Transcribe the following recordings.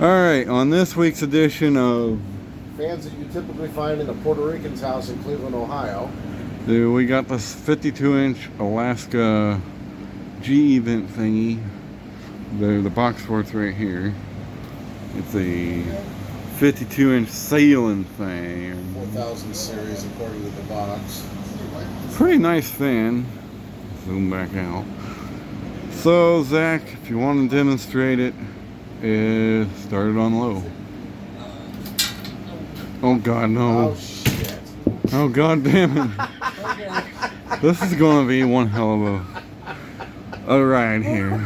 Alright, on this week's edition of Fans that you typically find in a Puerto Rican's house in Cleveland, Ohio. we got this 52-inch Alaska G event thingy. The box works right here. It's a 52-inch sailing fan. 4000 series according to the box. Pretty nice fan. Zoom back out. So Zach, if you want to demonstrate it, start it on low. Oh God, no. Oh shit. Oh God damn it. This is gonna be one hell of a ride here.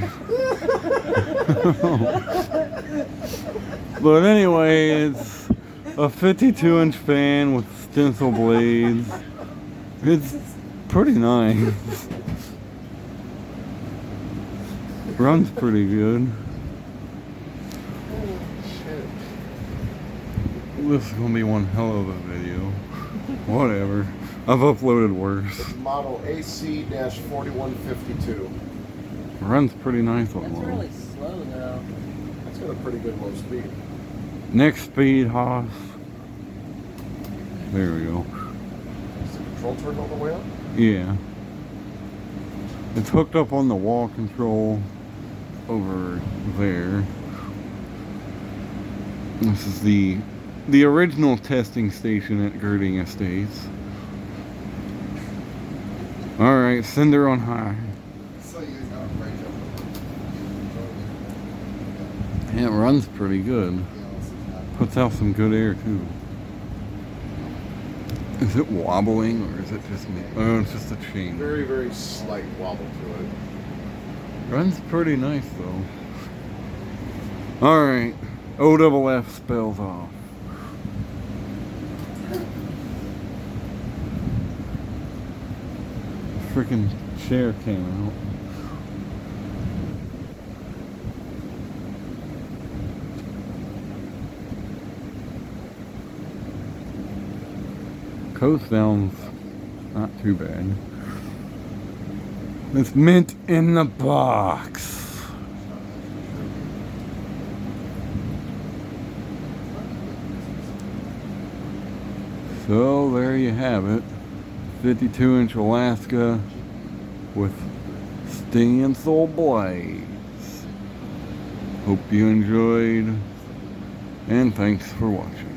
But anyway, it's a 52-inch fan with stencil blades. It's pretty nice. Runs pretty good. This is gonna be one hell of a video. Whatever. I've uploaded worse. It's model AC-4152. Runs pretty nice on That's low. really slow though. That's got a pretty good low speed. Next speed, Haas. There we go. Is the control turned all the way up? Yeah. It's hooked up on the wall control over there. This is the original testing station at Girding Estates. Alright, send her on high. Yeah, it runs pretty good. Puts out some good air too. Is it wobbling or is it just me? Oh, it's just a chain. Very, very slight wobble to it. Runs pretty nice though. Alright, OFF spells off. Freaking chair came out. Coast down's not too bad. It's mint in the box. So there you have it. 52-inch Alaska with stencil blades. Hope you enjoyed, and thanks for watching.